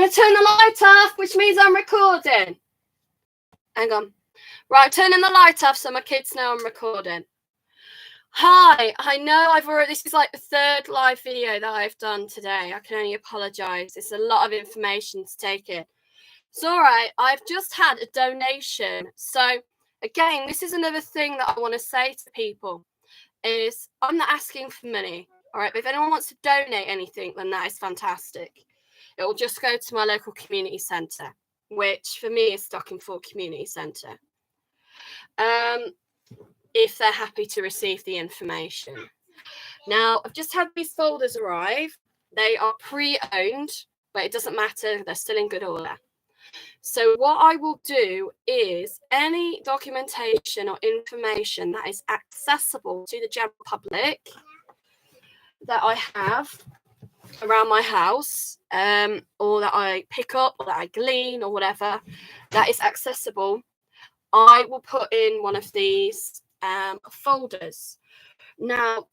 going to turn the light off, which means I'm recording. Hang on. Right, I'm turning the light off so my kids know I'm recording. Hi, I know this is like the third live video that I've done today. I can only apologise. It's a lot of information to take in. It's all right. I've just had a donation. So, again, this is another thing that I want to say to people is I'm not asking for money. All right, but if anyone wants to donate anything, then that is fantastic. It will just go to my local community centre, which for me is Stockingford Community Centre. If they're happy to receive the information. Now, I've just had these folders arrive. They are pre-owned, but it doesn't matter. They're still in good order. So what I will do is any documentation or information that is accessible to the general public that I have around my house, or that I pick up or that I glean or whatever that is accessible, I will put in one of these folders. Now,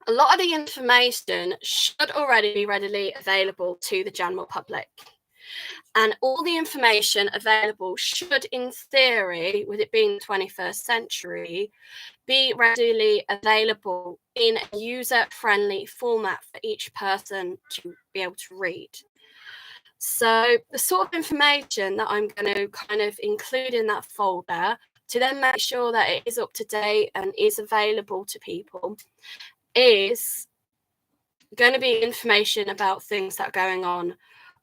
a lot of the information should already be readily available to the general public. And all the information available should, in theory, with it being the 21st century, be readily available in a user-friendly format for each person to be able to read. So the sort of information that I'm going to kind of include in that folder to then make sure that it is up to date and is available to people is going to be information about things that are going on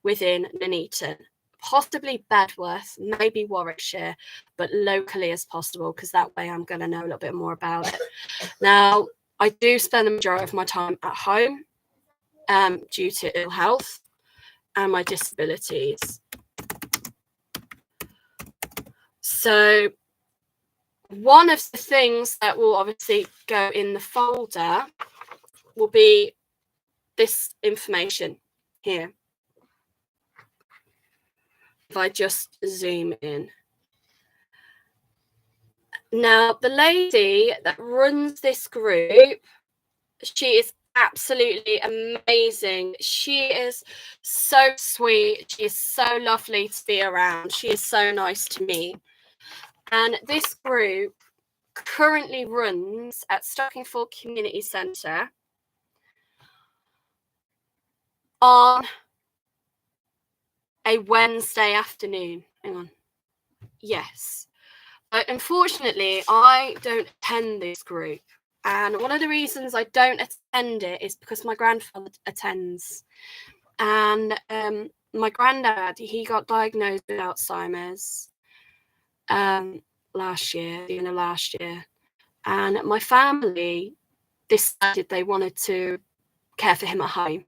within Nuneaton, possibly Bedworth, maybe Warwickshire, but locally as possible, because that way I'm going to know a little bit more about it. Now, I do spend the majority of my time at home due to ill health and my disabilities. So one of the things that will obviously go in the folder will be this information here. If I just zoom in. Now, the lady that runs this group, she is absolutely amazing. She is so sweet. She is so lovely to be around. She is so nice to me. And this group currently runs at Stockingford Community Centre on a Wednesday afternoon. Hang on. Yes. But unfortunately, I don't attend this group. And one of the reasons I don't attend it is because my grandfather attends. And my granddad, he got diagnosed with Alzheimer's last year, the end of last year. And my family decided they wanted to care for him at home,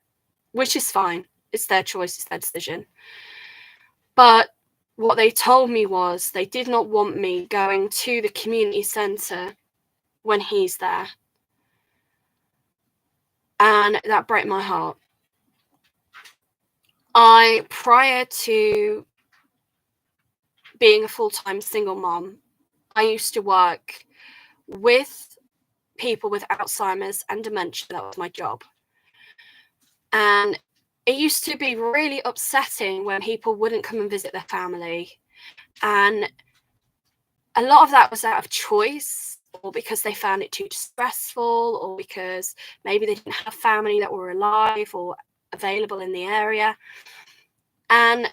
which is fine. It's their choice, it's their decision. But what they told me was they did not want me going to the community centre when he's there. And that broke my heart. Prior to being a full-time single mom, I used to work with people with Alzheimer's and dementia. That was my job. And it used to be really upsetting when people wouldn't come and visit their family. And a lot of that was out of choice, or because they found it too stressful, or because maybe they didn't have family that were alive or available in the area. And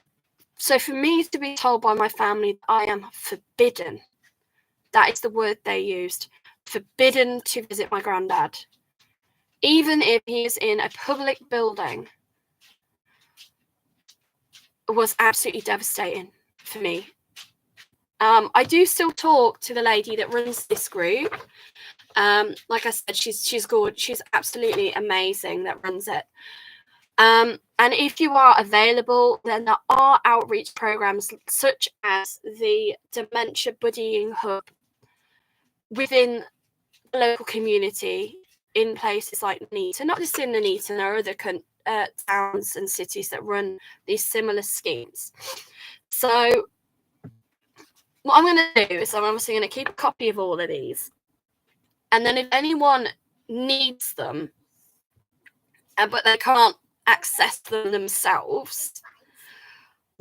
so for me to be told by my family that I am forbidden, that is the word they used, forbidden to visit my granddad, even if he is in a public building, was absolutely devastating for me. I do still talk to the lady that runs this group. Like I said, she's good. She's absolutely amazing that runs it. And if you are available, then there are outreach programs such as the Dementia Buddying Hub within the local community in places like Nuneaton. Not just in Nuneaton, there are other towns and cities that run these similar schemes. So what I'm going to do is I'm obviously going to keep a copy of all of these. And then if anyone needs them, but they can't access them themselves,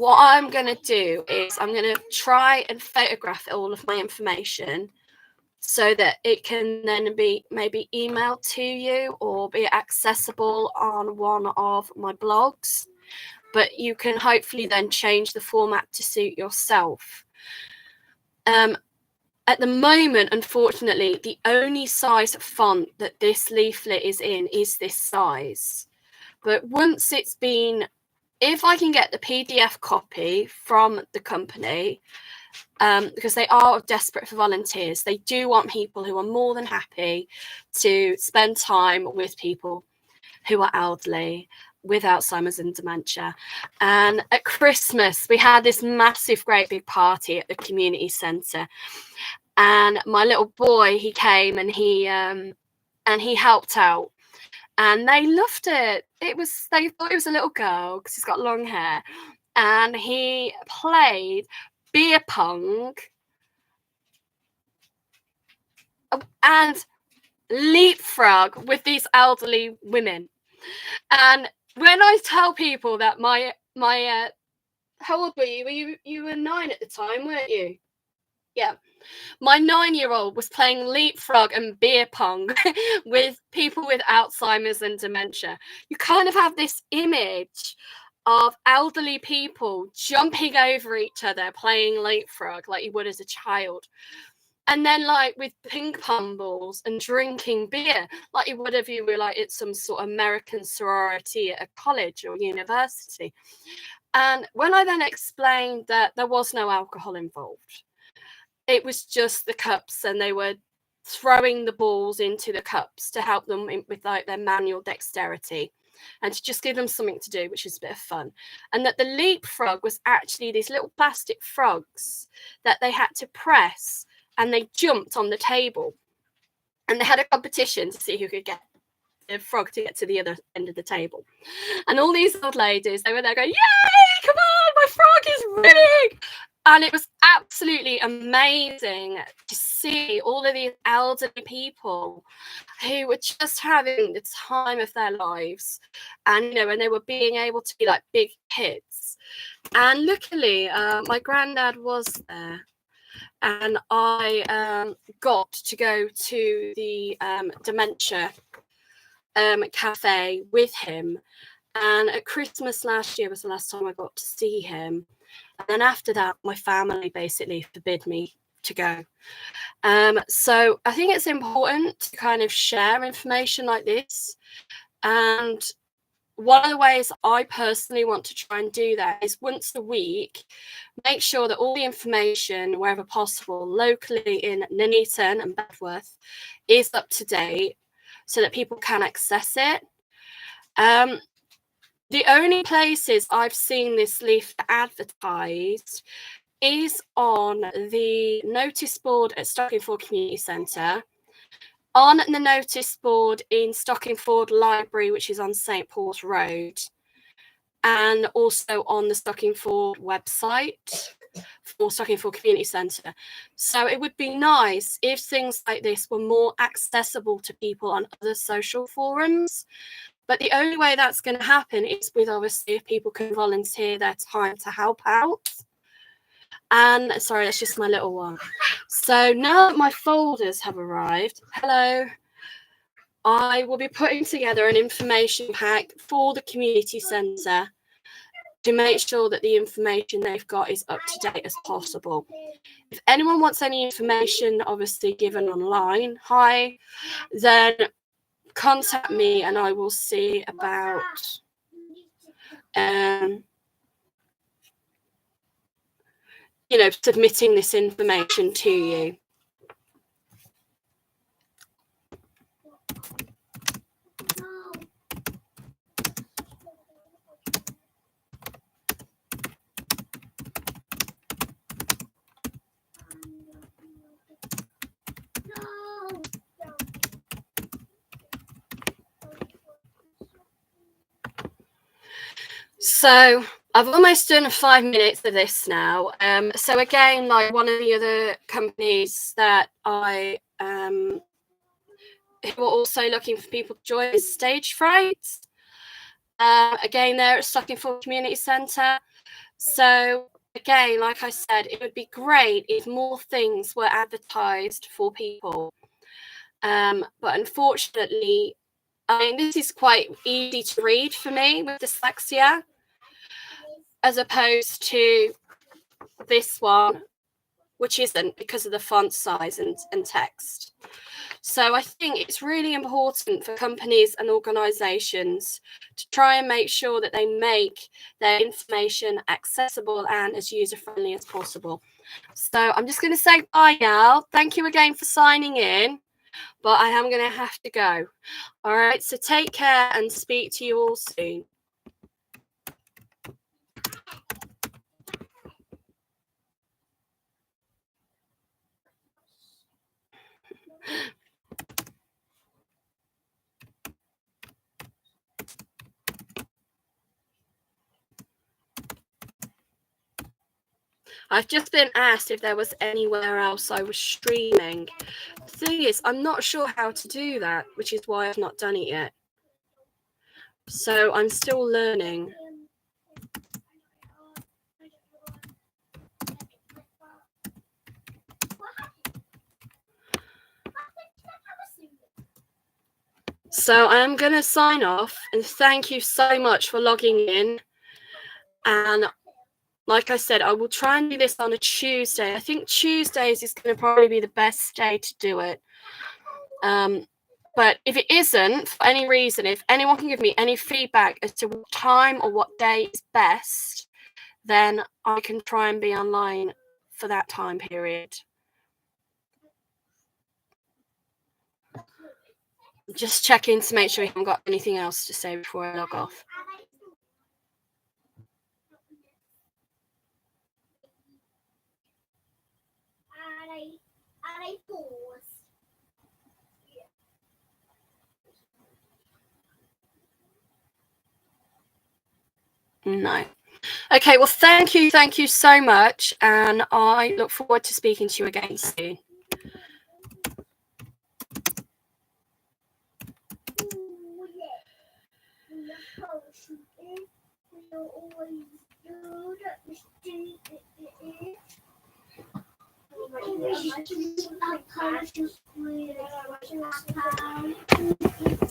what I'm going to do is I'm going to try and photograph all of my information so that it can then be maybe emailed to you or be accessible on one of my blogs. But you can hopefully then change the format to suit yourself. At the moment, unfortunately, the only size font that this leaflet is in is this size. But once it's been, if I can get the PDF copy from the company, because they are desperate for volunteers, they do want people who are more than happy to spend time with people who are elderly with Alzheimer's and dementia. And at Christmas, we had this massive, great big party at the community centre. And my little boy, he came and he helped out. And they loved it. They thought it was a little girl because he's got long hair. And he played beer pong and leapfrog with these elderly women. And when I tell people that my how old were you? You were 9 at the time, weren't you? Yeah. My 9-year-old was playing leapfrog and beer pong with people with Alzheimer's and dementia. You kind of have this image of elderly people jumping over each other, playing leapfrog like you would as a child. And then like with ping pong balls and drinking beer, like you would if you were like at some sort of American sorority at a college or university. And when I then explained that there was no alcohol involved, it was just the cups, and they were throwing the balls into the cups to help them with like their manual dexterity and to just give them something to do, which is a bit of fun. And that the leapfrog was actually these little plastic frogs that they had to press, and they jumped on the table, and they had a competition to see who could get the frog to get to the other end of the table. And all these old ladies, they were there going, yay, come on, my frog is winning. And it was absolutely amazing to see all of these elderly people who were just having the time of their lives. And, you know, and they were being able to be like big kids. And luckily, my granddad was there. And I got to go to the dementia cafe with him. And at Christmas last year was the last time I got to see him. And then after that, my family basically forbid me to go. So I think it's important to kind of share information like this. And one of the ways I personally want to try and do that is once a week, make sure that all the information, wherever possible, locally in Nuneaton and Bedworth, is up to date so that people can access it. The only places I've seen this leaflet advertised is on the notice board at Stockingford Community Centre, on the notice board in Stockingford Library, which is on St Paul's Road, and also on the Stockingford website for Stockingford Community Centre. So it would be nice if things like this were more accessible to people on other social forums. But the only way that's going to happen is with, obviously, if people can volunteer their time to help out. And sorry, that's just my little one. So now that my folders have arrived, hello, I will be putting together an information pack for the community centre to make sure that the information they've got is up to date as possible. If anyone wants any information, obviously given online, then contact me and I will see about submitting this information to you. So I've almost done 5 minutes of this now. So again, like one of the other companies that I who are also looking for people to join is Stage Fright. Again, they're at Stockingford Community Centre. So again, like I said, it would be great if more things were advertised for people. But unfortunately, I mean, this is quite easy to read for me with dyslexia, as opposed to this one, which isn't because of the font size and text. So I think it's really important for companies and organisations to try and make sure that they make their information accessible and as user-friendly as possible. So I'm just going to say bye now. Thank you again for signing in, but I am going to have to go. All right, so take care and speak to you all soon. I've just been asked if there was anywhere else I was streaming. The thing is, I'm not sure how to do that, which is why I've not done it yet. So I'm still learning. So I'm going to sign off and thank you so much for logging in. And like I said, I will try and do this on a Tuesday. I think Tuesdays is going to probably be the best day to do it. But if it isn't, for any reason, if anyone can give me any feedback as to what time or what day is best, then I can try and be online for that time period. Just checking to make sure you haven't got anything else to say before I log off. No. Okay, well, thank you so much, and I look forward to speaking to you again soon.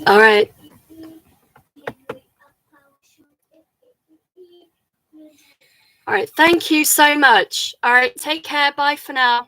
All right. All right, thank you so much. All right, take care. Bye for now.